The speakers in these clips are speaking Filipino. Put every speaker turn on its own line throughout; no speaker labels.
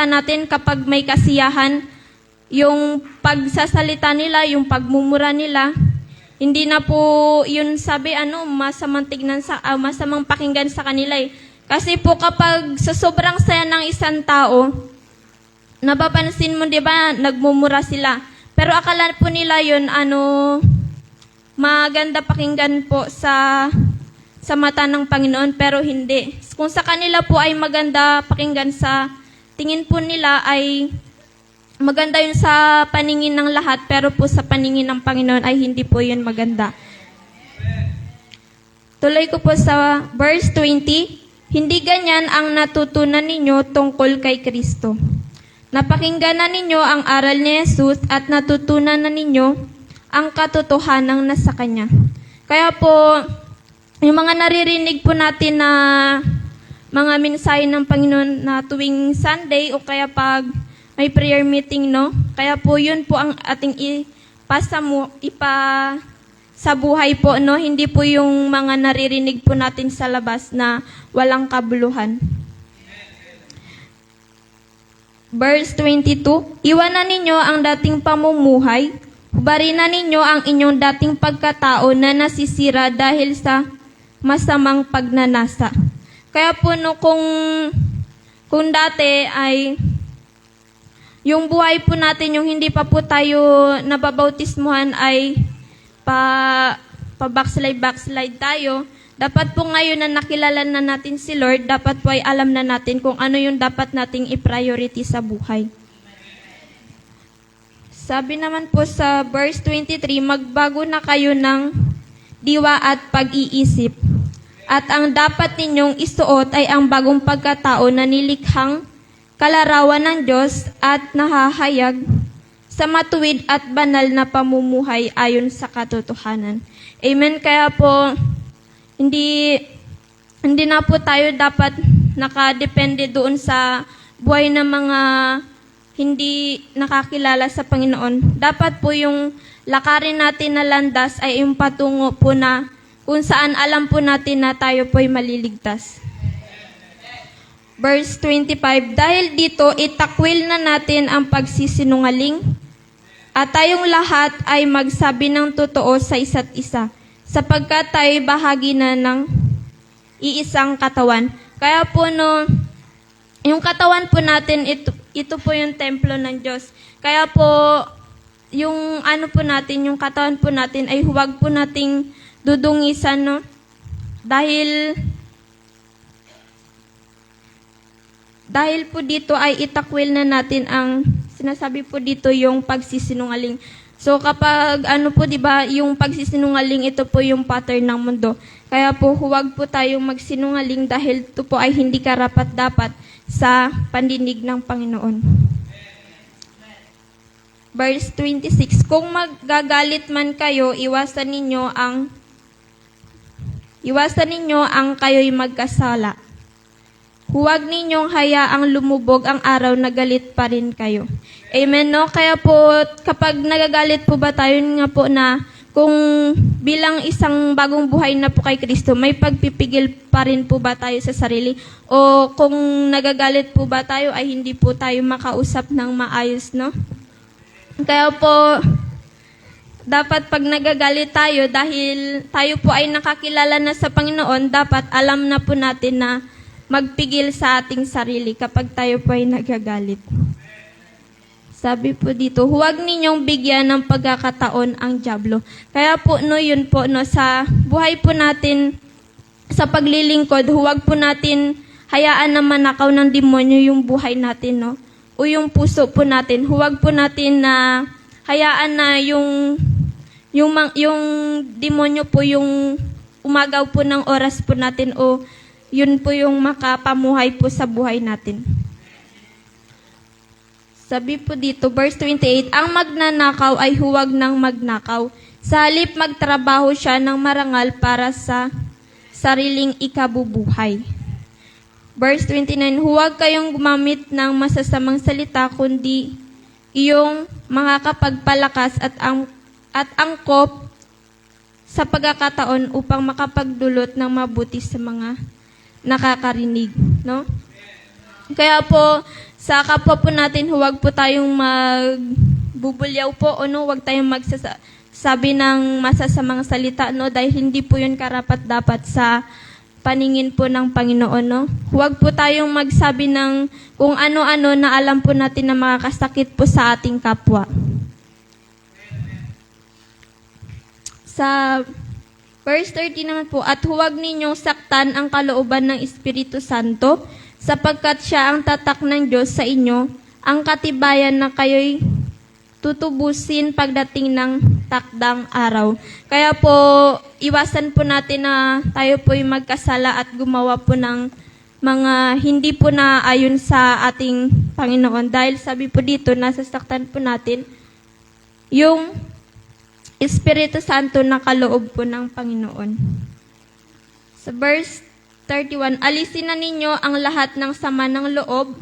natin kapag may kasiyahan, yung pagsasalita nila, yung pagmumura nila, hindi na po yun masamang tignan masamang pakinggan sa kanila eh. Kasi po kapag sa sobrang saya ng isang tao, napapansin mo 'di ba, nagmumura sila. Pero akala po nila yun maganda pakinggan po sa mata ng Panginoon, pero hindi. Kung sa kanila po ay maganda pakinggan, sa tingin po nila ay maganda yun sa paningin ng lahat, pero po sa paningin ng Panginoon ay hindi po yun maganda. Tuloy ko po sa verse 20, hindi ganyan ang natutunan ninyo tungkol kay Kristo. Napakinggan na ninyo ang aral ni Jesus at natutunan na ninyo ang katotohanang nasa Kanya. Kaya po, yung mga naririnig po natin na mga mensahe ng Panginoon na tuwing Sunday o kaya pag may prayer meeting, no? Kaya po yun po ang ating sa buhay po, no? Hindi po yung mga naririnig po natin sa labas na walang kabuluhan. Verse 22, iwanan ninyo ang dating pamumuhay, hubarin na ninyo ang inyong dating pagkatao na nasisira dahil sa masamang pagnanasa. Kaya po no, kung dati ay yung buhay po natin, yung hindi pa po tayo nababautismuhan ay backslide tayo, dapat po ngayon na nakilala na natin si Lord, dapat po ay alam na natin kung ano yung dapat nating i-priority sa buhay. Sabi naman po sa verse 23, magbago na kayo ng diwa at pag-iisip. At ang dapat ninyong isuot ay ang bagong pagkatao na nilikhang kalarawan ng Diyos at nahahayag sa matuwid at banal na pamumuhay ayon sa katotohanan. Amen. Kaya po, hindi na po tayo dapat nakadepende doon sa buhay ng mga hindi nakakilala sa Panginoon. Dapat po yung lakarin natin na landas ay yung patungo po na kung saan alam po natin na tayo po'y maliligtas. Verse 25, dahil dito itakwil na natin ang pagsisinungaling at tayong lahat ay magsabi ng totoo sa isa't isa, sapagkat tayo bahagi na ng iisang katawan. Kaya po no, yung katawan po natin, ito po yung templo ng Diyos. Kaya po, yung yung katawan po natin ay huwag po nating dudungisan, no? Dahil po dito ay itakwil na natin ang sinasabi po dito yung pagsisinungaling. So kapag po 'di ba, yung pagsisinungaling, ito po yung pattern ng mundo. Kaya po huwag po tayong magsinungaling dahil ito po ay hindi karapat-dapat sa pandinig ng Panginoon. Verse 26, kung magagalit man kayo, iwasan ninyo ang kayo'y magkasala. Huwag ninyong hayaang lumubog ang araw na galit pa rin kayo. Amen, no? Kaya po, kapag nagagalit po ba tayo nga po na kung bilang isang bagong buhay na po kay Kristo, may pagpipigil pa rin po ba tayo sa sarili? O kung nagagalit po ba tayo ay hindi po tayo makausap ng maayos, no? Kaya po, dapat pag nagagalit tayo, dahil tayo po ay nakakilala na sa Panginoon, dapat alam na po natin na magpigil sa ating sarili kapag tayo po ay nagagalit. Sabi po dito, huwag ninyong bigyan ng pagkakataon ang dyablo. Kaya po yun po sa buhay po natin, sa paglilingkod, huwag po natin hayaan na manakaw ng demonyo yung buhay natin, no? O yung puso po natin. Huwag po natin na hayaan na yung demonyo po yung umagaw po ng oras po natin, o yun po yung makapamuhay po sa buhay natin. Sabi po dito, verse 28, ang magnanakaw ay huwag nang magnakaw. Sa halip magtrabaho siya ng marangal para sa sariling ikabubuhay. Verse 29, huwag kayong gumamit ng masasamang salita, kundi iyong makakapagpalakas at angkop sa pagkakataon upang makapagdulot ng mabuti sa mga nakakarinig, no? Kaya po, Sa kapwa po natin, huwag po tayong magbubulyaw po, huwag tayong magsasabi ng masasamang salita, dahil hindi po yun karapat-dapat sa paningin po ng Panginoon, Huwag po tayong magsabi ng kung ano-ano na alam po natin na makakasakit po sa ating kapwa. Sa verse 30 naman po, at huwag ninyong saktan ang kalooban ng Espiritu Santo, sapagkat siya ang tatak ng Diyos sa inyo, ang katibayan na kayo'y tutubusin pagdating ng takdang araw. Kaya po, iwasan po natin na tayo po'y magkasala at gumawa po ng mga hindi po na ayon sa ating Panginoon. Dahil sabi po dito, nasasaktan po natin yung Espiritu Santo na kaloob po ng Panginoon. Sa verse 31, alisin na ninyo ang lahat ng sama ng loob,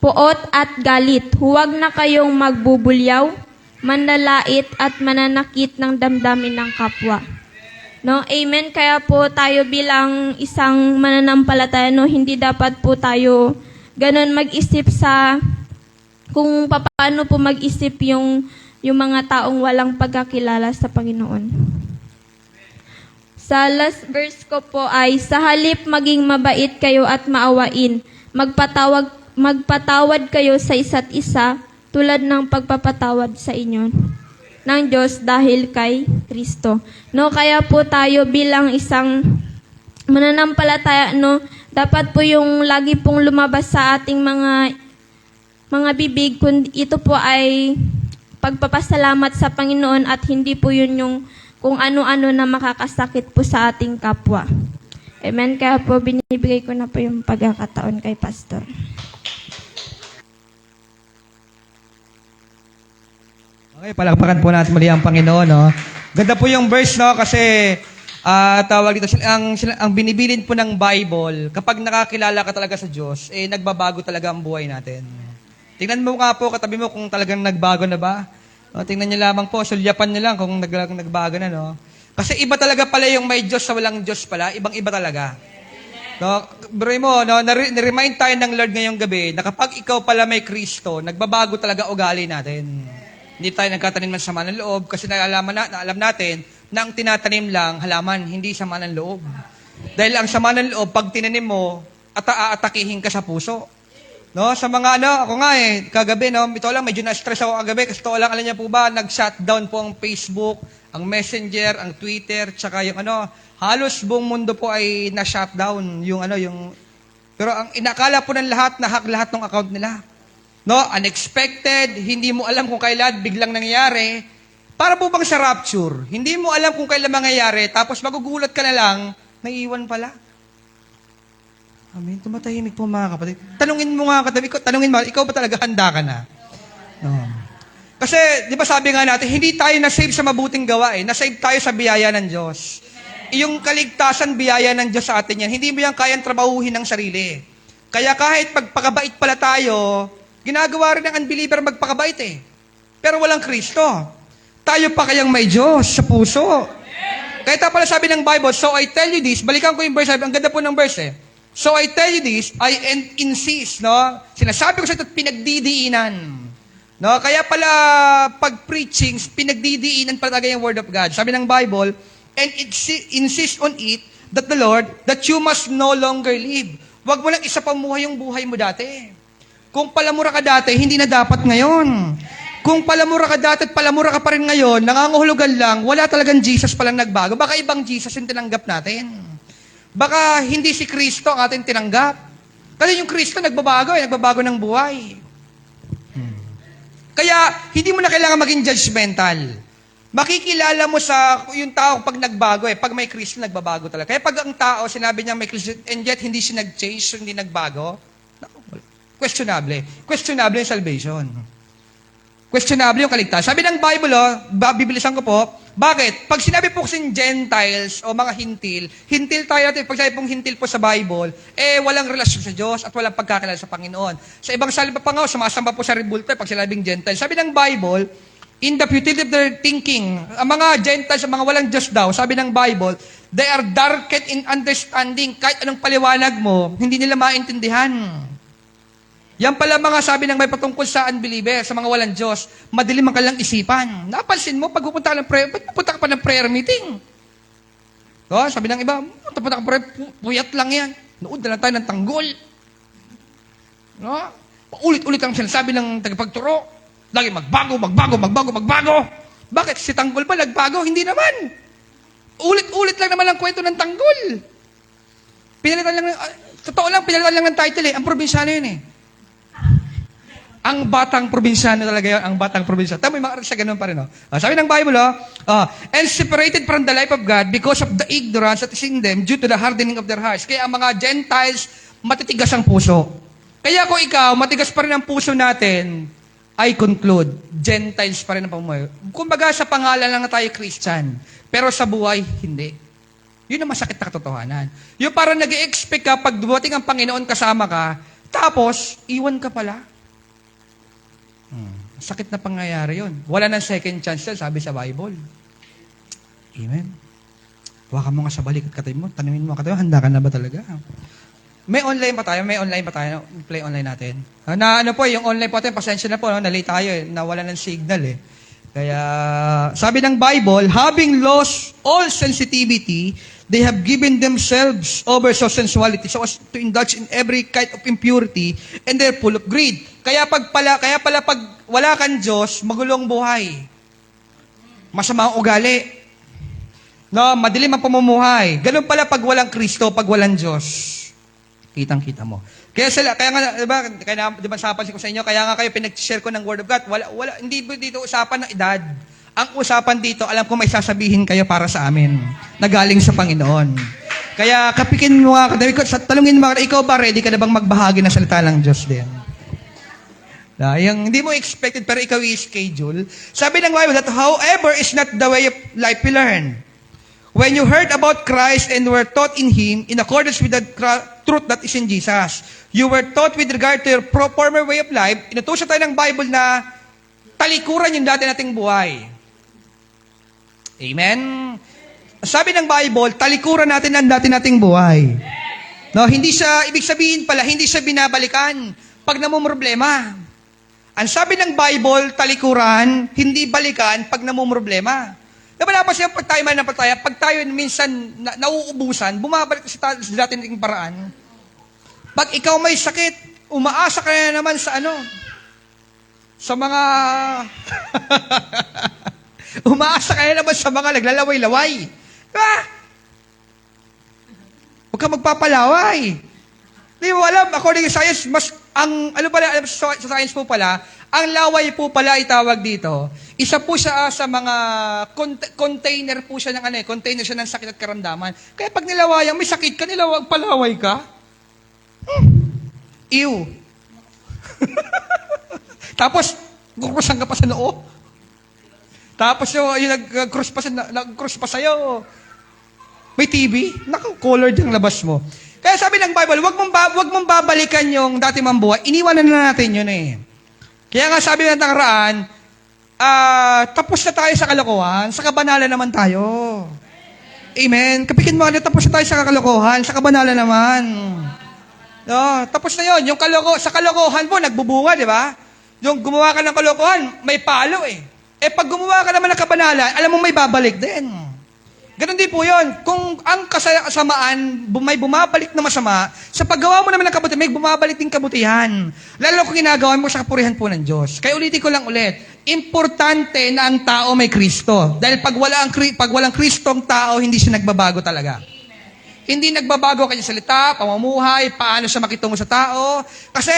puot at galit. Huwag na kayong magbubulyaw, manlalait at mananakit ng damdamin ng kapwa. Amen. Kaya po tayo bilang isang mananampalataya, hindi dapat po tayo ganun mag-isip sa kung paano po mag-isip yung mga taong walang pagkakilala sa Panginoon. Sa last verse ko po ay, sa halip maging mabait kayo at maawain, magpatawad kayo sa isa't isa tulad ng pagpapatawad sa inyo ng Diyos dahil kay Kristo. Kaya po tayo bilang isang mananampalataya, dapat po yung lagi pong lumabas sa ating mga bibig, kung ito po ay pagpapasalamat sa Panginoon at hindi po yun yung kung ano-ano na makakasakit po sa ating kapwa. Amen. Kaya po binibigay ko na po yung pagkakataon kay Pastor.
Okay, palakpakan po natin muli ang Panginoon, Ganda po yung verse, kasi tawag dito, ang binibilin po ng Bible, kapag nakakilala ka talaga sa Diyos, nagbabago talaga ang buhay natin. Tingnan mo nga po, katabi mo kung talagang nagbago na ba. Tingnan niyo lamang po, sulyapan niyo lang kung nagbago na, Kasi iba talaga pala yung may Diyos sa walang Diyos pala, ibang-iba talaga. Bro mo, niremind tayo ng Lord ngayong gabi na kapag ikaw pala may Kristo, nagbabago talaga ugali natin. Hindi tayo nagkatanim ng sama ng loob kasi alam natin na ang tinatanim lang halaman, hindi sama ng loob. Dahil ang sama ng loob, pag tinanim mo, aatakihin ka sa puso. Sa mga ako nga kagabi, ito lang, medyo na-stress ako kagabi kasi ito lang, alam niya po ba, nag-shutdown po ang Facebook, ang Messenger, ang Twitter, tsaka yung halos buong mundo po ay na-shutdown, pero ang inakala po ng lahat, na-hack lahat ng account nila. Unexpected, hindi mo alam kung kailan, biglang nangyayari. Para po bang sa rapture, hindi mo alam kung kailan mangyayari, tapos magugulat ka na lang, naiiwan pala. Amen. Tumatahimik po mga kapatid. Tanungin mo nga katabi ko, ikaw ba talaga handa ka na? Kasi, di ba sabi nga natin, hindi tayo na-save sa mabuting gawa Na-save tayo sa biyaya ng Diyos. Yung kaligtasan, biyaya ng Diyos sa atin yan. Hindi mo yan kayang trabahuhin ng sarili. Kaya kahit pagpakabait pala tayo, ginagawa rin ng unbeliever magpakabait Pero walang Kristo. Tayo pa kayang may Diyos sa puso. Kaya pala sabi ng Bible, so I tell you this, balikan ko yung verse, ang ganda po ng verse So I tell you this, I insist, Sinasabi ko sa ito, pinagdidiinan. Kaya pala, pag preaching, pinagdidiinan pala talaga yung Word of God. Sabi ng Bible, and insist on it, that the Lord, that you must no longer live. Huwag mo lang isa pamuhay yung buhay mo dati. Kung palamura ka dati, hindi na dapat ngayon. Kung palamura ka dati at palamura ka pa rin ngayon, nangangahulugan lang, wala talagang Jesus palang nagbago. Baka ibang Jesus yung tinanggap natin. Baka hindi si Kristo ang ating tinanggap. Kasi yung Kristo nagbabago ng buhay. Kaya, hindi mo na kailangan maging judgmental. Makikilala mo sa yung tao pag nagbago Pag may Kristo, nagbabago talaga. Kaya pag ang tao, sinabi niya may Kristo, and yet hindi siya nag-change, hindi nagbago, questionable. Questionable yung salvation. Questionable yung kaligtasan. Sabi ng Bible, bibilisan ko po, bakit? Pag sinabi po kasing Gentiles o mga hintil tayo natin, pag sabi pong hintil po sa Bible, walang relasyon sa Diyos at walang pagkakilala sa Panginoon. Sa ibang salba pa nga, sumasamba po sa rebulto pag sinabing Gentiles. Sabi ng Bible, in the futility of their thinking, ang mga Gentiles, ang mga walang Diyos daw, sabi ng Bible, they are darkened in understanding. Kahit anong paliwanag mo, hindi nila maintindihan. Yan pala mga sabi ng may patungkol sa unbeliever, sa mga walang Diyos, madilim ang kanilang isipan. Napansin mo, pag pupunta ka ng prayer, ba't pupunta ka pa ng prayer meeting? Sabi ng iba, punta ka prayer, puyat lang yan. Nood na lang tayo ng tanggol. Ulit-ulit lang sinasabi ng tagapagturo. Lagi magbago. Bakit? Si tanggol ba nagbago? Hindi naman. Ulit-ulit lang naman ang kwento ng tanggol. Pinalitan lang ng title eh. Ang probinsyano yun eh. Ang batang probinsyano talaga yun. Ang batang probinsyano. Tama yung mga sa ganun pa rin. Sabi ng Bible, and separated from the life of God because of the ignorance that is in them due to the hardening of their hearts. Kaya ang mga Gentiles, matitigas ang puso. Kaya kung ikaw, matigas pa rin ang puso natin, I conclude, Gentiles pa rin ang pamumuhay. Kumbaga sa pangalan lang na tayo Christian, pero sa buhay, hindi. Yun ang masakit na katotohanan. Yung parang nag-expect ka, pag dumating ang Panginoon kasama ka, tapos, iwan ka pala. Sakit na pangyayari yun. Wala nang second chance yan, sabi sa Bible. Amen. Huwakan mo nga sa balik at katay mo, tanungin mo katay mo, handa ka na ba talaga? May online pa tayo? Play online natin. Yung online po natin, pasensya na po, nalate tayo nawala ng signal eh. Kaya, sabi ng Bible, having lost all sensitivity, they have given themselves over to sensuality so as to indulge in every kind of impurity and they're full of greed. Kaya pala pag wala kang Diyos, magulong buhay. Masama ang ugali. Madilim ang pamumuhay. Ganun pala pag walang Kristo, pag walang Diyos. Kitang-kita mo. Kaya nga, di ba sapan ko sa inyo, kaya nga kayo pinag-share ko ng Word of God. Hindi dito usapan ng edad. Ang usapan dito, alam ko may sasabihin kayo para sa amin na galing sa Panginoon. Kaya kapikin mo nga, talungin mo, ikaw ba ready ka na bang magbahagi ng salita ng Diyos din? Yung hindi mo expected pero ikaw i-schedule. Sabi ng Bible that however is not the way of life we learn. When you heard about Christ and were taught in Him in accordance with the truth that is in Jesus, you were taught with regard to your former way of life. Inutusan tayo ng Bible na talikuran yung dati nating buhay. Amen? Sabi ng Bible, talikuran natin ang dati nating buhay. Ibig sabihin pala, hindi siya binabalikan pag namumroblema. Ang sabi ng Bible, talikuran, hindi balikan pag namumroblema. Nabalabas yan pag tayo pag tayo minsan nauubusan, bumabalik sa dati nating paraan. Pag ikaw may sakit, umaasa ka na naman sa sa mga umaasa ka na naman sa mga naglalaway-laway. Diba? Huwag ka magpapalaway. Di mo alam, according to science, sa science po pala, ang laway po pala itawag dito, isa po siya sa mga container po siya ng container siya ng sakit at karamdaman. Kaya pag nilawayan, may sakit ka, palaway ka. Ew. Tapos, kukrusan ka pa sa noo. Tapos yung nag-cross pa sa'yo. May TV, colored yung labas mo. Kaya sabi ng Bible, wag mong babalikan yung dati mong buhay. Iniwanan na natin yun eh. Kaya nga sabi ng nakaraan, tapos na tayo sa kalokohan, sa kabanalan naman tayo. Amen. Kapikin mo, tapos na tayo sa kalokohan, sa kabanalan naman. Tapos na yun. Sa kalokohan mo, nagbubunga, di ba? Yung gumawa ka ng kalokohan, may palo eh. Pag gumawa ka naman ng kabanalan, alam mo may babalik din. Ganon din po yun. Kung ang kasamaan, may bumabalik na masama, sa paggawa mo naman ng kabutihan, may bumabalik din kabutihan. Lalo kung ginagawa mo sa kapurihan po ng Diyos. Kaya ulitin ko lang ulit, importante na ang tao may Kristo. Dahil pag walang Kristo ang tao, hindi siya nagbabago talaga. Hindi nagbabago kanya salita, pamumuhay, paano siya makitungo sa tao. Kasi,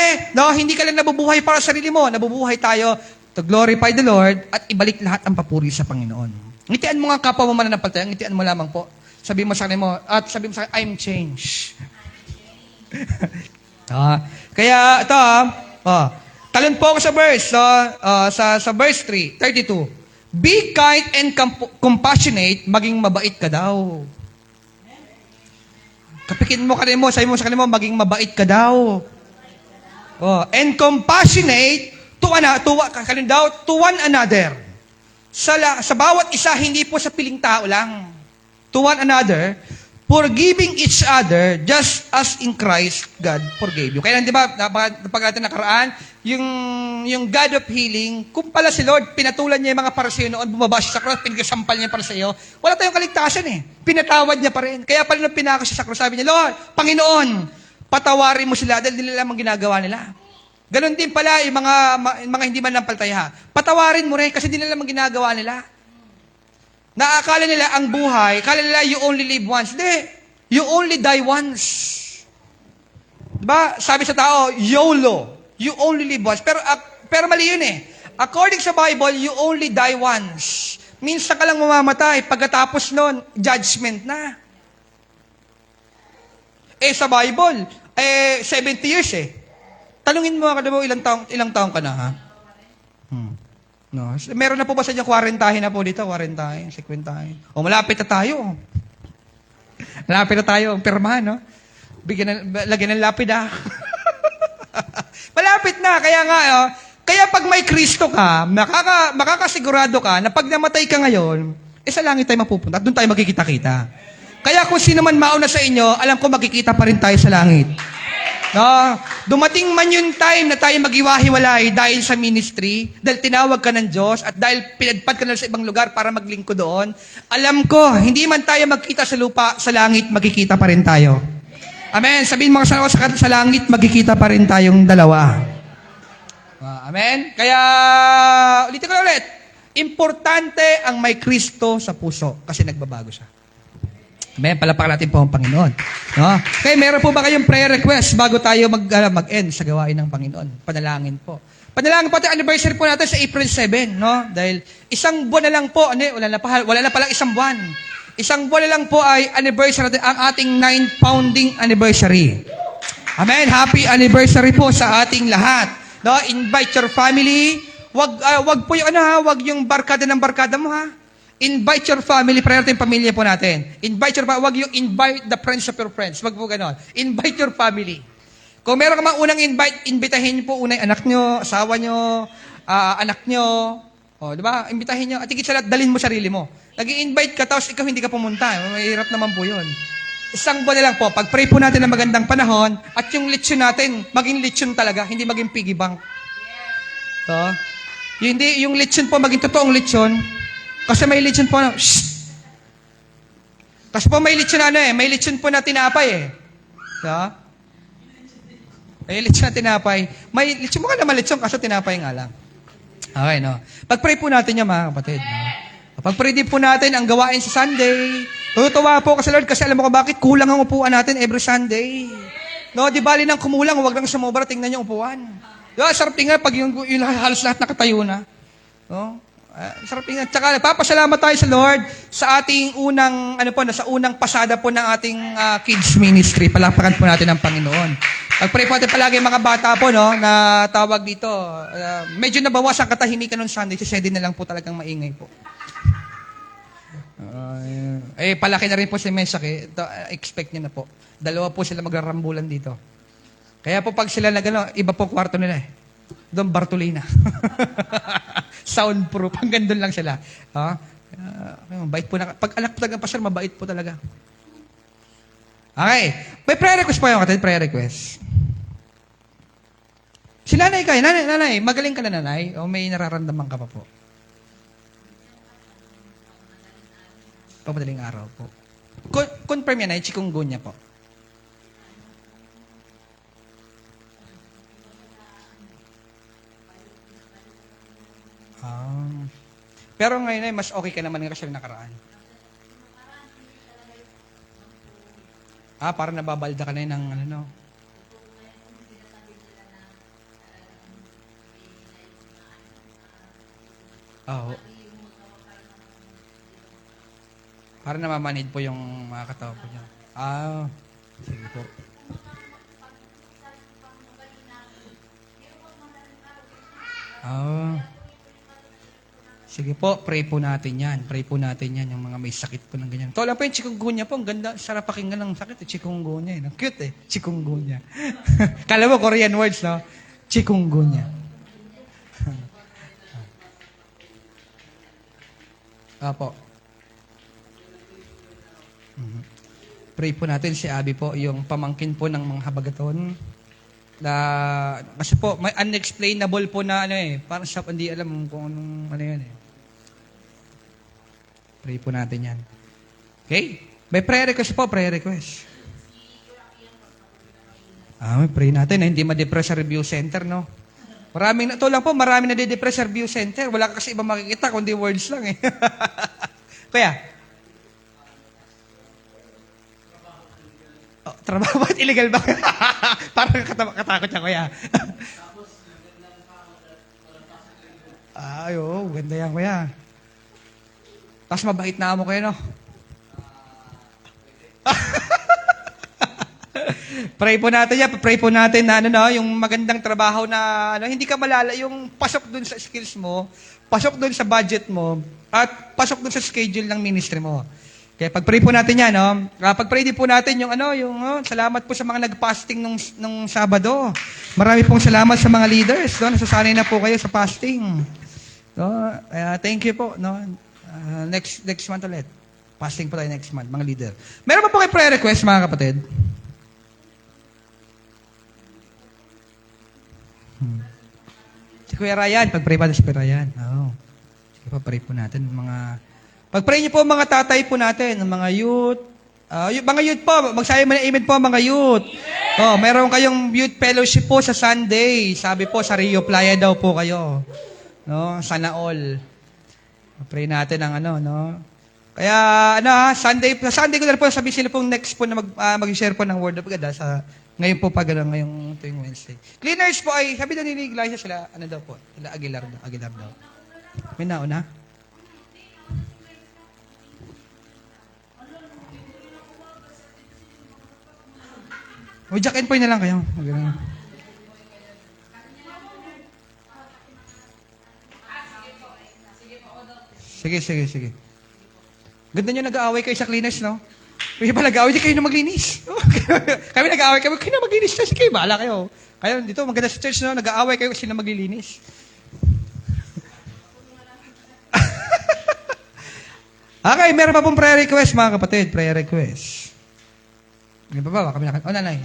hindi ka lang nabubuhay para sa sarili mo. Nabubuhay tayo to glorify the Lord at ibalik lahat ang papuri sa Panginoon. Ngitian mo nga kapwa mo mananampalataya, ngitian mo lamang po. Sabi mo sa kanila I'm changed. Kaya ito, talon po ako sa verse, sa verse 32. Be kind and compassionate, maging mabait ka daw. Kapikin mo kanina mo, sabi mo sa kanina mo, maging mabait ka daw. And compassionate to one another. Sa bawat isa, hindi po sa piling tao lang. To one another, forgiving each other just as in Christ God forgave you. Kaya di ba, napag natin nakaraan, yung God of healing, kung pala si Lord, pinatulan niya yung mga Pariseo noon, bumaba siya sa cross, pinagasampal niya para sa iyo, wala tayong kaligtasan eh. Pinatawad niya pa rin. Kaya pala nung pinaka siya sa cross, sabi niya, Lord, Panginoon, patawarin mo sila dahil nila lamang ginagawa nila. Ganon din pala yung mga hindi man nampaltayaha. Patawarin mo rin kasi hindi nila lamang ginagawa nila. Naakala nila ang buhay, akala nila you only live once. Hindi, you only die once. Diba? Sabi sa tao, YOLO. You only live once. Pero mali yun eh. According sa Bible, you only die once. Minsan ka lang mamamatay. Pagkatapos nun, judgment na. Sa Bible, 70 years eh. Talungin mo, ilang taong ka na ha? No. Meron na po ba sa inyo 40 na po dito? 40, 50. O malapit na tayo. Malapit na tayo. Pirmahan, no? Lagyan ng lapid, ha? Malapit na. Kaya nga, kaya pag may Kristo ka, makakasigurado ka na pag namatay ka ngayon, sa langit tayo mapupunta. At doon tayo magkikita-kita. Kaya kung sino man mauna sa inyo, alam ko magkikita pa rin tayo sa langit. No, dumating man yung time na tayo maghiwa-hiwalay dahil sa ministry, dahil tinawag ka ng Diyos, at dahil pinadpad ka na sa ibang lugar para maglingkod doon, alam ko, hindi man tayo magkita sa lupa, sa langit, magkikita pa rin tayo. Amen. Sabihin mga sa langit, magkikita pa rin tayong dalawa. Amen. Kaya, ulitin ko na ulit, importante ang may Kristo sa puso kasi nagbabago siya. Amen. Palapakan natin po ang Panginoon. No? Okay, meron po ba kayong prayer request bago tayo mag-end sa gawain ng Panginoon? Panalangin po. Panalangin po, anniversary po natin sa April 7, no? Dahil isang buwan na lang po, wala na palang isang buwan. Isang buwan na lang po ay anniversary natin, ang ating 9th founding anniversary. Amen. Happy anniversary po sa ating lahat. No? Invite your family. Wag po yung wag yung barkada ng barkada mo ha. Invite your family, priority yung pamilya po natin. Invite your family, wag yung invite the friends of your friends. Wag po ganon. Invite your family. Kung meron ka mang unang invite, imbitahin niyo po unang anak niyo, asawa niyo, anak niyo. O, di ba? Imbitahin niyo. At higit sa lahat, dalhin mo sarili mo. Nag-i-invite ka, tapos ikaw hindi ka pumunta. Mahirap naman po yun. Isang buwan na lang po, pag-pray po natin ng magandang panahon, at yung lechon natin, maging lechon talaga, hindi maging piggy bank. So, yung lechon po, maging totoong lechon. Kasi may lechon po kasi po may lechon may lechon po na tinapay eh. So, may lechon na tinapay. May lechon mo ka naman lechon kasi tinapay nga lang. Okay, no? Pag-pray po natin yan, mga kapatid. No? Pag-pray din po natin ang gawain sa Sunday. Tutuwa po kasi Lord, kasi alam mo ko bakit kulang ang upuan natin every Sunday. No, di bali nang kumulang, wag lang sumobra, tingnan niyo upuan. Diba, sarap tingnan pag yung halos lahat nakatayo na. No? Sarap tingnan. Tsaka nagpapasalamat tayo sa Lord sa ating unang, sa unang pasada po ng ating kids ministry. Palakpakan po natin ang Panginoon. Pag-pray po natin palagi mga bata po, no, na tawag dito. Medyo nabawas ang katahimikan ng Sunday. Si Sedi na lang po talagang maingay po. Palaki na rin po si Mesak eh. Expect niyo na po. 2 po sila magrarambulan dito. Kaya po pag sila iba po kwarto nila eh. Doon Bartolina. Soundproof. Hanggang doon lang sila. Mabait po na. Pag anak po talaga pastor, mabait po talaga. Okay. May prayer request po yung kapatid. Prayer request. Si nanay kayo. Nanay. Magaling ka na nanay? O may nararamdaman ka pa po? Madaling araw po. Confirm yan ay chikungunya po. Pero ngayon ay mas okay ka naman kasi nakaraan. Parang nababalda ka na ng Parang namamanid po yung mga katawa po niya. Sige po. Sige po, pray po natin yan. Pray po natin yan, yung mga may sakit po ng ganyan. Ito lang po yung chikungunya po. Ang ganda, sarap pakinggan ng sakit. Chikungunya. Ang cute eh. Chikungunya. Kala mo, Korean words, no? Chikungunya. Apo. pray po natin si Abby po, yung pamangkin po ng mga habagaton. Kasi po, may unexplainable po na parang siya hindi alam kung anong yan eh. Pray po natin yan. Okay? May prayer request po, prayer request. May pray natin na hindi ma-depress sa review center, no? Ito lang po, marami na de-depress sa review center. Wala ka kasi iba makikita, kundi words lang eh. Kaya, trabaho ba't illegal ba? Parang katakot siya, kuya. Ganda yan, kuya. Tapos mabait na mo kayo, no? Pray po natin yan. Pray po natin na yung magandang trabaho na hindi ka malala, yung pasok dun sa skills mo, pasok dun sa budget mo, at pasok dun sa schedule ng ministry mo. Kaya pag-pray po natin yan, no? Pag-pray din po natin yung salamat po sa mga nag-fasting nung Sabado. Marami pong salamat sa mga leaders, no? Nasasanay na po kayo sa fasting. No? Thank you po, no? Next month ulit. Fasting po tayo next month, mga leader. Meron pa po kayo prayer request, mga kapatid? Si Kuya Ryan, pag-pray pa si Kuya Ryan. Sige po, pray po natin. Pag-pray niyo po mga tatay po natin, mga youth. Mga youth po, magsabi mo na amen po mga youth. Meron kayong youth fellowship po sa Sunday. Sabi po, sa Rio Playa daw po kayo. No? Sana all. Pray natin ang no? Kaya, Sunday ko na po, sabi sila pong next po na mag-share po ng Word of God ngayon po ngayong tuwing Wednesday. Cleaners po ay, sabi na ni Iglesia sila, daw po? Sila Aguilar daw. May nauna? Jack and Poy na lang kayo. Sige. Ganda nyo nag-aaway kayo sa cleaners, no? Kaya pala nag-aaway, di kayo na maglinis. Kami nag-aaway, kayo na maglinis. Sige kayo, bahala kayo. Kayo, dito, maganda sa church, no? Nag-aaway kayo kasi na maglilinis. Okay, meron pa pong prayer request, mga kapatid. Prayer request. Ano ba? Kami nanay.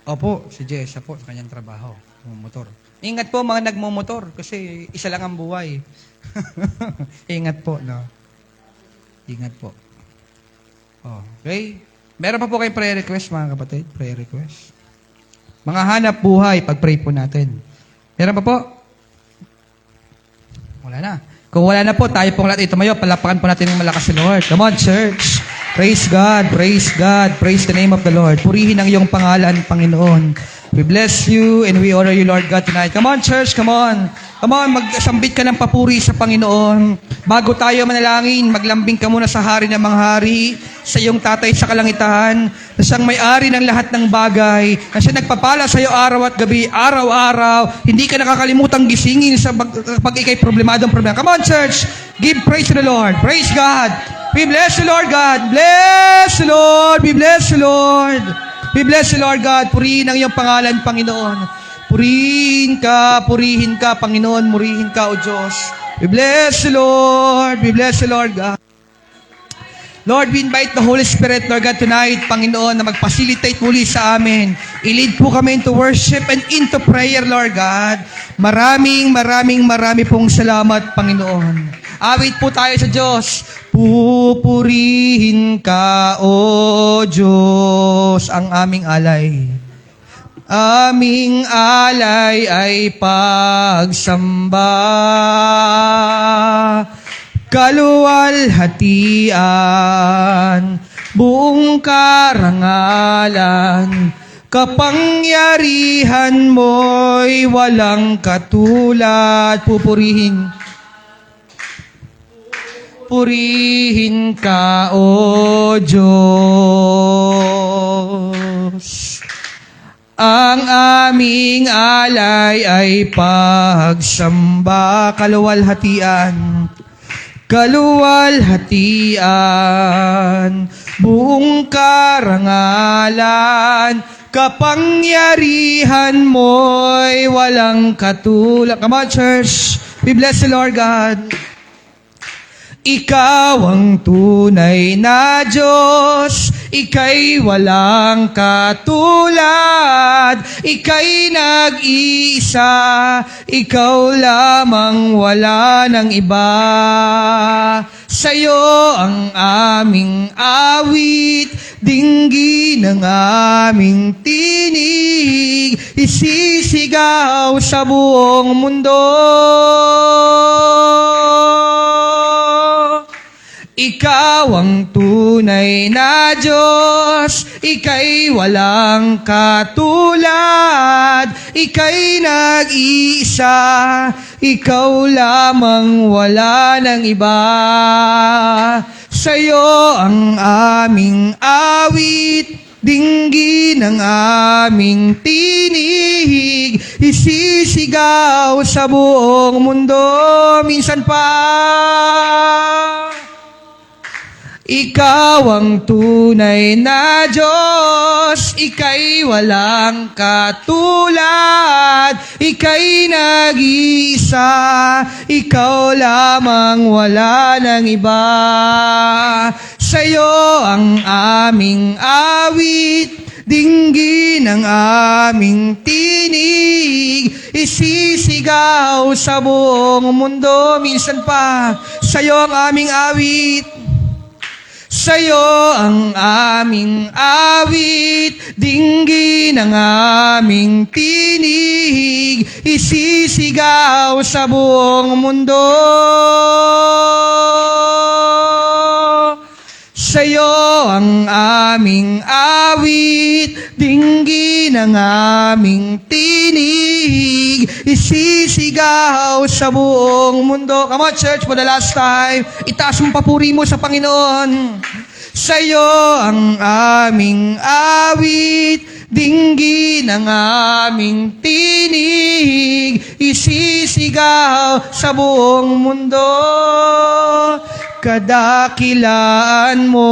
Opo, si Jessa po, sa kanyang trabaho. Motor. Ingat po mga nagmumotor kasi isa lang ang buhay. Ingat po, no? Ingat po. Okay? Meron pa po kayong prayer request, mga kapatid? Prayer request. Mga hanap buhay, pag-pray po natin. Meron pa po? Wala na. Kung wala na po, tayo pong lahat tumayo. Palapakan po natin ng malakas si Lord. Come on, church. Praise God, praise God, praise the name of the Lord. Purihin ang iyong pangalan, Panginoon. We bless you and we honor you, Lord God, tonight. Come on, church, come on. Come on, magsambit ka ng papuri sa Panginoon. Bago tayo manalangin, maglambing ka muna sa hari ng mga hari, sa iyong tatay sa kalangitan, na siyang may-ari ng lahat ng bagay, na siya nagpapala sa iyo araw at gabi, araw-araw. Hindi ka nakakalimutang gisingin sa pag ikay problemadong problema. Come on, church. Give praise to the Lord. Praise God. We bless the Lord God. Bless the Lord. We bless the Lord. We bless the Lord God. Purihin ang iyong pangalan, Panginoon. Purihin ka, Panginoon. Murihin ka, O Diyos. We bless the Lord. We bless the Lord God. Lord, we invite the Holy Spirit, Lord God, tonight, Panginoon, na mag-facilitate muli sa amin. I-lead po kami into worship and into prayer, Lord God. Marami pong salamat, Panginoon. Awit po tayo sa Diyos. Pupurihin ka, O Diyos, ang aming alay. Aming alay ay pagsamba. Kaluwalhatian, buong karangalan, kapangyarihan mo'y walang katulad. Purihin ka, O Diyos. Ang aming alay ay pagsamba. Kaluwalhatian, buong karangalan, kapangyarihan mo'y walang katulad. Come on, church. We bless the Lord God. Ikaw ang tunay na Diyos, Ika'y walang katulad, Ika'y nag-iisa, Ikaw lamang wala ng iba. Sa'yo ang aming awit, dinggin ang aming tinig, isisigaw sa buong mundo. Ikaw ang tunay na Diyos, Ika'y walang katulad, Ika'y nag-iisa, Ikaw lamang wala ng iba. Sa'yo ang aming awit, dinggin ang aming tinig, isisigaw sa buong mundo. Minsan pa. Ikaw ang tunay na Diyos, Ika'y walang katulad, Ika'y nag-iisa, Ikaw lamang wala ng iba. Sa'yo ang aming awit, dinggin ang aming tinig, isisigaw sa buong mundo. Minsan pa, sa'yo ang aming awit, sa'yo ang aming awit, dinggin ang aming tinig, isisigaw sa buong mundo. Sa'yo ang aming awit, dinggin ang aming tinig, isisigaw sa buong mundo. Come on, church, for the last time. Itaas mong papuri mo sa Panginoon. Sa'yo ang aming awit, dinggin ang aming tinig, isisigaw sa buong mundo. Kadakilaan mo.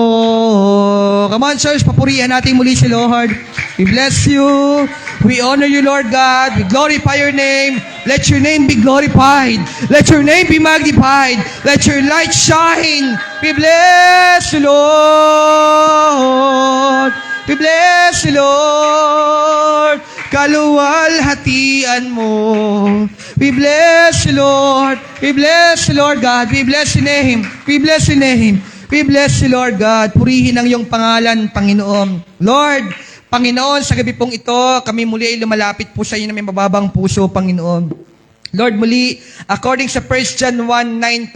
Come on, church, papurihan natin muli si Lord. We bless you. We honor you, Lord God. We glorify your name. Let your name be glorified. Let your name be magnified. Let your light shine. We bless you, Lord. We bless you, Lord. Kaluwalhatian mo. We bless you, Lord. We bless you, Lord God. We bless your name. We bless your name. We bless you, Lord God. Purihin ang iyong pangalan, Panginoon. Lord, Panginoon, sa gabi pong ito, kami muli ay lumalapit po sa iyo na may mababang puso, Panginoon. Lord, muli, according sa 1 John 1:9,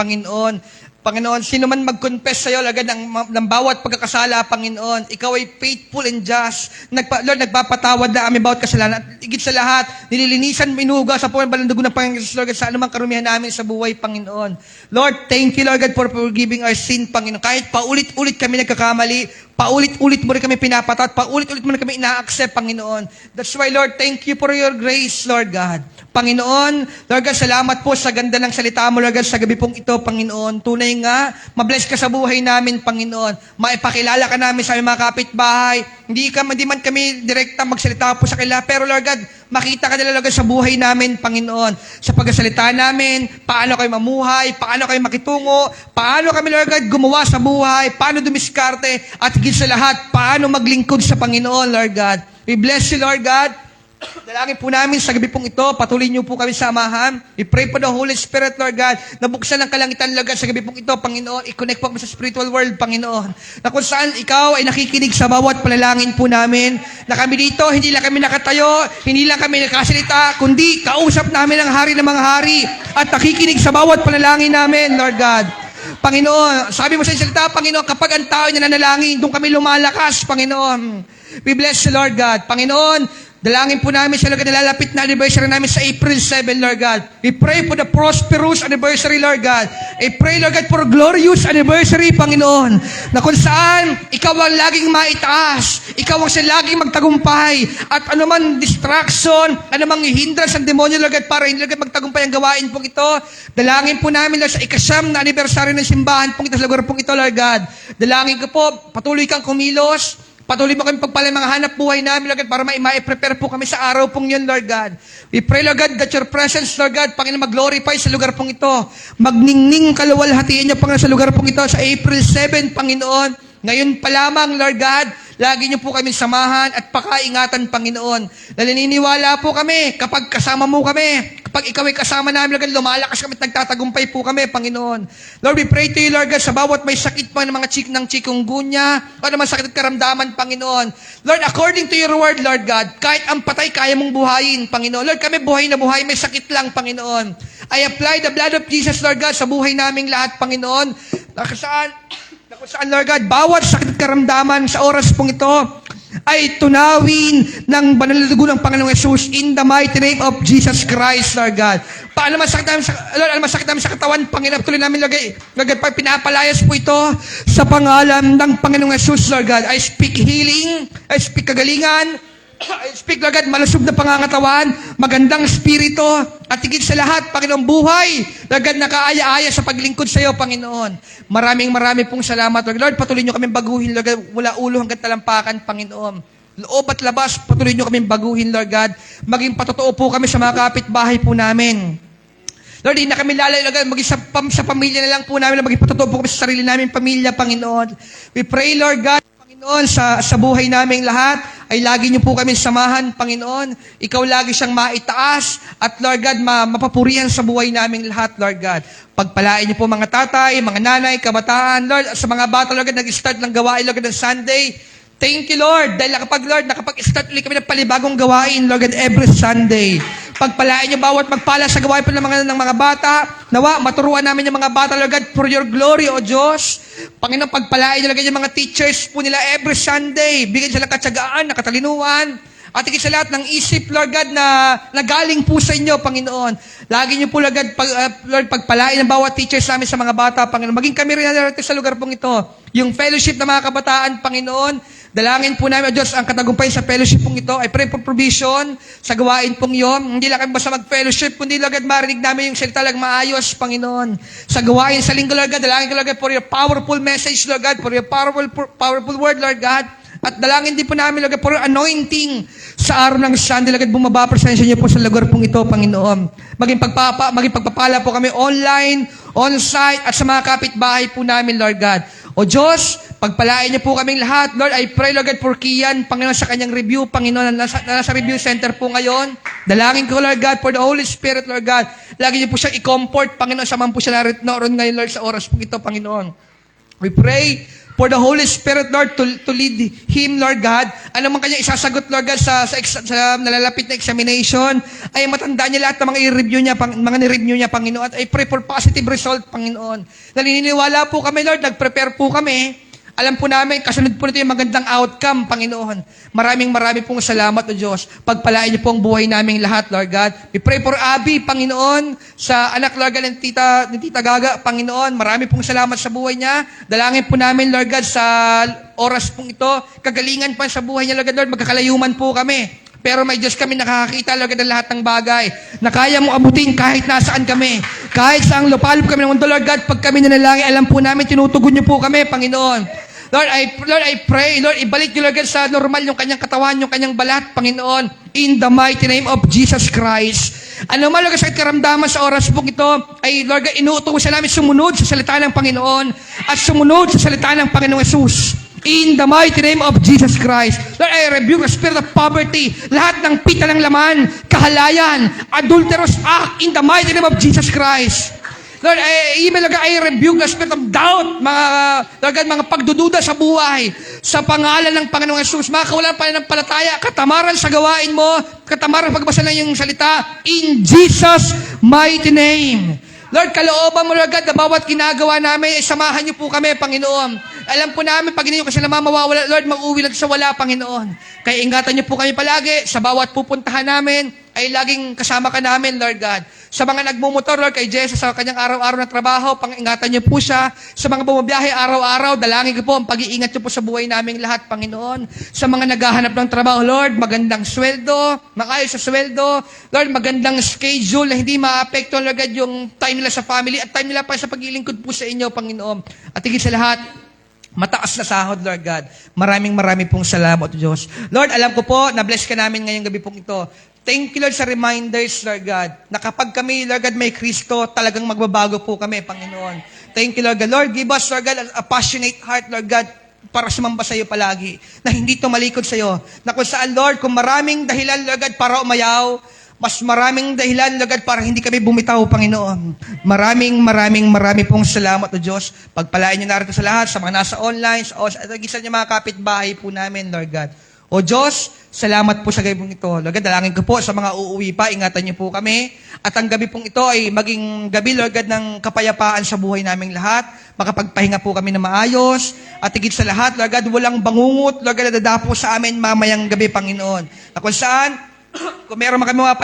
Panginoon, sino man mag-confess sa iyo agad ng bawat pagkakasala, Panginoon, ikaw ay faithful and just. Lord, nagpapatawad na aming bawat kasalanan. At higit sa lahat, nililinisan, minuga sa puwan balandugo ng Panginoon Jesus, Lord God, sa anumang karumihan namin sa buhay, Panginoon. Lord, thank you, Lord God, for forgiving our sin, Panginoon. Kahit paulit-ulit kami nagkakamali, paulit-ulit mo rin kami pinapatat, paulit-ulit mo rin kami ina-accept, Panginoon. That's why, Lord, thank you for your grace, Lord God. Panginoon, Lord God, salamat po sa ganda ng salita mo, Lord God, sa gabi pong ito, Panginoon. Tunay nga, mabless ka sa buhay namin, Panginoon. Maipakilala ka namin sa aming mga kapitbahay. Hindi man kami direkta magsalita po sa kanila, pero Lord God, makita ka nila, Lord God, sa buhay namin, Panginoon. Sa pagsasalita namin, paano kayo mamuhay, paano kayo makitungo, paano kami, Lord God, gumawa sa buhay, paano dumiskarte, at higit sa lahat, paano maglingkod sa Panginoon, Lord God. We bless you, Lord God. Dalangin po namin sa gabi pong ito, patuloy niyo po kami samahan. We pray for the Holy Spirit, Lord God, na buksan ang kalangitan, Lord God, sa gabi pong ito, Panginoon. I-connect po kami sa spiritual world, Panginoon. Na kung saan ikaw ay nakikinig sa bawat panalangin po namin, na kami dito, hindi lang kami nakatayo, hindi lang kami nakasalita, kundi kausap namin ang hari ng mga hari at nakikinig sa bawat panalangin namin, Lord God. Panginoon, sabi mo sa salita, Panginoon, kapag ang tao ay nananalangin, doon kami lumalakas, Panginoon. We bless you, Lord God. Panginoon, dalangin po namin sa Lord God, nalalapit na anniversary namin sa April 7, Lord God. We pray for the prosperous anniversary, Lord God. I pray, Lord God, for glorious anniversary, Panginoon, na kung saan ikaw ang laging maitaas, ikaw ang siya laging magtagumpay, at anuman distraction, anumang hindrance ng demonyo, Lord God, para hindi, Lord God, magtagumpay ang gawain pong ito. Dalangin po namin, Lord, sa ikasyam na anniversary ng simbahan pong ito, sa lugar pong ito, Lord God. Dalangin ko po, patuloy kang kumilos, Patuloy mo kami pagpala mga hanap buhay namin, Lord God, para ma-prepare po kami sa araw pong yun, Lord God. We pray, Lord God, that your presence, Lord God, Panginoon, mag-glorify sa lugar pong ito. Magningning kaluwalhatian niyo, Panginoon, sa lugar pong ito, sa April 7, Panginoon. Ngayon pa lamang, Lord God, lagi niyo po kami samahan at pakaingatan, Panginoon. Naniniwala po kami kapag kasama mo kami, kapag ikaw ay kasama namin, Lord God, lumalakas kami at nagtatagumpay po kami, Panginoon. Lord, we pray to you, Lord God, sa bawat may sakit pa ng mga ng chikungunya o naman sakit at karamdaman, Panginoon. Lord, according to your word, Lord God, kahit ang patay, kaya mong buhayin, Panginoon. Lord, kami buhay na buhay, may sakit lang, Panginoon. I apply the blood of Jesus, Lord God, sa buhay naming lahat, Panginoon. Kung saan, Lord God, bawat sakit at karamdaman sa oras pong ito ay tunawin ng banal na dugo ng Panginoong Yesus in the mighty name of Jesus Christ, Lord God. Paano masakit namin sa katawan, Panginoon, tuloy namin, Lord God, pag pinapalayas po ito sa pangalan ng Panginoong Yesus, Lord God. I speak healing, I speak kagalingan, I speak, Lord God, malusog na pangangatawan, magandang spirito, at higit sa lahat, Panginoon, buhay, Lord God, nakaaya-aya sa paglingkod sa iyo, Panginoon. Maraming pong salamat, Lord. Lord, patuloy niyo kami baguhin, Lord God, mula ulo hanggang talampakan, Panginoon. Loob at labas, patuloy niyo kami baguhin, Lord God. Maging patotoo po kami sa mga kapitbahay po namin. Lord, hindi na kami lalayo, Lord God, maging sa pamilya na lang po namin, maging patotoo po kami sa sarili namin pamilya, Panginoon. We pray, Lord God, Panginoon, sa buhay naming lahat, ay lagi niyo po kami samahan, Panginoon. Ikaw lagi siyang maitaas at, Lord God, mapapurihan sa buhay naming lahat, Lord God. Pagpalain niyo po mga tatay, mga nanay, kabataan, Lord, sa mga bata, Lord God, nag-start ng gawain, Lord God, ng Sunday. Thank you, Lord, dahil nakapag-start ulit kami ng palibagong gawain, Lord God, every Sunday. Pagpalain niyo bawat magpala sa gawain po ng mga bata. Nawa, maturuan namin yung mga bata, Lord God, for your glory, O Diyos. Panginoon, pagpalain niyo, Lord God, yung mga teachers po nila every Sunday. Bigyan sila katsagaan, nakatalinuhan. At higit sa lahat ng isip, Lord God, na galing po sa inyo, Panginoon. Lagi niyo po, Lord God, Lord, pagpalain ng bawat teachers namin sa mga bata, Panginoon. Maging kami rin na sa lugar pong ito. Yung fellowship ng mga kabataan, Panginoon, dalangin po namin, O Diyos, ang katagumpay sa fellowship pong ito. I pray for provision sa gawain pong iyon. Hindi lang kami basta mag-fellowship, kundi, Lord God, marinig namin yung salita lang maayos, Panginoon. Sa gawain sa linggo, Lord God, dalangin ko, Lord God, for your powerful message, Lord God, for your powerful word, Lord God. At dalangin din po namin, Lord God, for your anointing sa araw ng Sunday, Lord God, bumaba presensya niyo po sa lugar pong ito, Panginoon. Maging pagpapala po kami online, on-site, at sa mga kapitbahay po namin, Lord God. O Diyos, pagpalain niyo po kaming lahat. Lord, I pray, Lord God, for Kian, Panginoon, sa kanyang review, Panginoon, na nasa review center po ngayon. Dalangin ko, Lord God, for the Holy Spirit, Lord God. Lagi niyo po siyang i-comfort, Panginoon, sa man po siya naroon ngayon, Lord, sa oras po ito, Panginoon. We pray for the Holy Spirit, Lord, to lead him, Lord God. Ano man kanya isasagot, Lord God, sa nalalapit na examination, ay matandaan niya lahat ng mga i-review niya, mga ni-review niya, Panginoon. At I pray for positive result, Panginoon. Naniniwala po kami, Lord, nag-prepare po kami. Alam po namin, kasunod po nito yung magandang outcome, Panginoon. Maraming pong salamat, O Diyos. Pagpalain niyo po ang buhay naming lahat, Lord God. We pray for Abby, Panginoon, sa anak, Lord God, ng Tita Gaga, Panginoon. Marami pong salamat sa buhay niya. Dalangin po namin, Lord God, sa oras pong ito. Kagalingan pa sa buhay niya, Lord God, Lord. Magkakalayuman po kami. Pero may Diyos kami nakakakita, Lord God, ng lahat ng bagay na kaya mong abutin kahit nasaan kami. Kahit saang lupalop kami ng mundo, Lord God, pag kami nanalangin, alam po namin, tinutugon niyo po kami, Panginoon. Lord, I pray, Lord, ibalik niyo, Lord God, sa normal yung kanyang katawan, yung kanyang balat, Panginoon, in the mighty name of Jesus Christ. Ano man, Lord God, sa karamdaman sa oras pong ito, ay, Lord God, inuutosan namin sumunod sa salita ng Panginoon at sumunod sa salita ng Panginoong Yesus. In the mighty name of Jesus Christ. Lord, I rebuke the spirit of poverty, lahat ng pita ng laman, kahalayan, adulterous act, in the mighty name of Jesus Christ. Lord, I rebuke the spirit of doubt, mga pagdududa sa buhay, sa pangalan ng Panginoong Yesus. Mga kawalan pa ng palataya, katamaran sa gawain mo, katamaran pagbasa ng iyong salita, in Jesus' mighty name. Lord, kalooban mo, Lord God, na bawat ginagawa namin, samahan niyo po kami, Panginoon. Alam po namin, pag hindi nyo kasi namamawala, Lord, mag-uwi lang sa wala, Panginoon. Kaya ingatan niyo po kami palagi, sa bawat pupuntahan namin, ay laging kasama ka namin, Lord God. Sa mga nagmumotor, Lord, kay Jesus, sa kanyang araw-araw na trabaho, pang-ingatan niyo po siya. Sa mga bumabiyahe araw-araw, dalangin ko po ang pag-iingat niyo po sa buhay naming lahat, Panginoon. Sa mga naghahanap ng trabaho, Lord, magandang sweldo, makayos sa sweldo, Lord, magandang schedule na hindi maapektuhan, Lord God, yung time nila sa family at time nila pa sa paglilingkod po sa inyo, Panginoon. At higit sa lahat, mataas na sahod, Lord God. Maraming pong salamat, Diyos. Lord, alam ko po, na-bless ka namin ngayong gabi pong ito. Thank you, Lord, sa reminders, Lord God, na kapag kami, Lord God, may Kristo, talagang magbabago po kami, Panginoon. Thank you, Lord God. Lord, give us, Lord God, a passionate heart, Lord God, para sumamba sa iyo palagi, na hindi tumalikod sa iyo, na kung saan, Lord, kung maraming dahilan, Lord God, para umayaw, mas maraming dahilan, Lord God, para hindi kami bumitaw, Panginoon. Marami pong salamat, O Diyos. Pagpalain niyo narito sa lahat, sa mga nasa online, at isa niyo mga kapitbahay po namin, Lord God. O Diyos, salamat po sa gabi pong ito. Lord God, dalangin ko po sa mga uuwi pa, ingatan niyo po kami. At ang gabi pong ito ay maging gabi, Lord God, ng kapayapaan sa buhay naming lahat. Makapagpahinga po kami na maayos. At higit sa lahat, Lord God, walang bangungot, Lord God, na dadapo sa amin mamayang gabi, Panginoon. Na kung saan, kung meron kami mga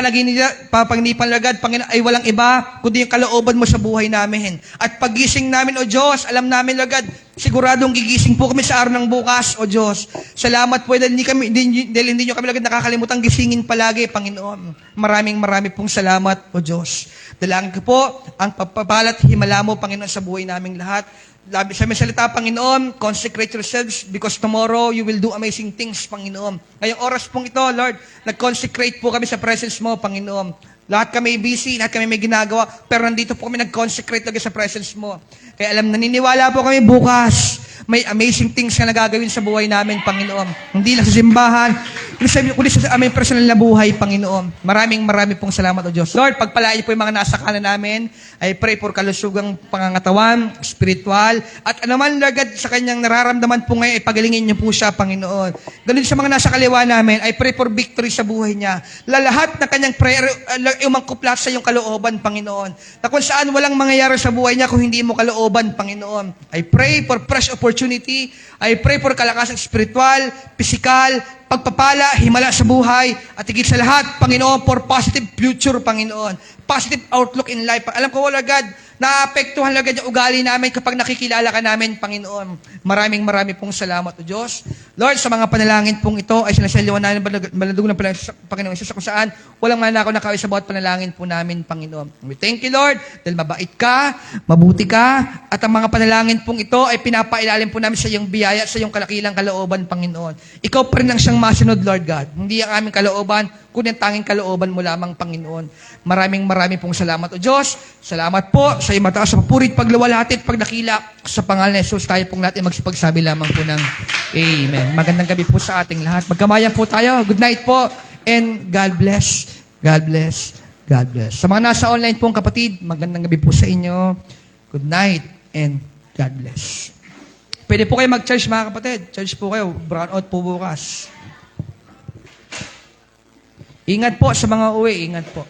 panginipan, Lord God, Panginoon, ay walang iba, kundi yung kalooban mo sa buhay namin. At pagising namin, O Diyos, alam namin, Lord God, siguradong gigising po kami sa araw ng bukas, O Diyos. Salamat po, dahil hindi nyo kami, Lord God, nakakalimutan gisingin palagi, Panginoon. Maraming pong salamat, O Diyos. Dalangin ko po, ang pagpapalat, himala mo, Panginoon, sa buhay naming lahat. Labi sa salita, Panginoon, consecrate yourselves because tomorrow you will do amazing things, Panginoon. Ngayong oras pong ito, Lord, nag-consecrate po kami sa presence mo, Panginoon. Lahat kami busy, lahat kami may ginagawa, pero nandito po kami nag-consecrate lagi sa presence mo. Kaya naniniwala po kami bukas, may amazing things na nagagawin sa buhay namin, Panginoon. Hindi lang sa simbahan, kundi sa aming personal na buhay, Panginoon. Maraming pong salamat, O Diyos. Lord, pagpalain po yung mga nasa kanan namin. I pray for kalusugang pangangatawan, spiritual, at anuman, Lord God, sa kanyang nararamdaman po ngayon, ipagalingin niyo po siya, Panginoon. Ganun sa mga nasa kaliwa namin, I pray for victory sa buhay niya. Lahat na kanyang prayer, umangkuplat sa iyong kalooban, Panginoon. Na kung saan walang mangyayari sa buhay niya kung hindi mo kalooban, Panginoon. I pray for fresh opportunity. I pray for kalakasan spiritual, physical, pagpapala, himala sa buhay, at higit sa lahat, Panginoon, for positive future, Panginoon. Positive outlook in life. Alam ko, Lord God, naapektuhan, Lord God, yung ugali namin kapag nakikilala ka namin, Panginoon. Maraming pong salamat, O Diyos. Lord, sa mga panalangin pong ito, ay sinasaliwan namin baladug ng Panginoon sa kung saan walang manakaw na kawin sa bawat panalangin po namin, Panginoon. We thank you, Lord, dahil mabait ka, mabuti ka, at ang mga panalangin pong ito ay pinapailalim po namin sa iyong biyaya, sa iyong kalakilang kalooban, Panginoon. Ikaw pa rin ang siyang masunod, Lord God. Hindi ang aming kalooban, kundi ang tanging kalooban mo lamang, Panginoon. Maraming pong salamat, O Diyos. Salamat po sa iyong mataas sa papurit, pagluwalhati at pagdakila. Sa pangalan ni Jesus, tayo pong natin magsipagsabi lamang po ng Amen. Magandang gabi po sa ating lahat. Magkamayan po tayo. Good night po. And God bless. God bless. God bless. Sa mga nasa online pong kapatid, magandang gabi po sa inyo. Good night and God bless. Pwede po kayo mag-charge, mga kapatid. Charge po kayo. Brown out po bukas. Ingat po sa mga uwi. Ingat po.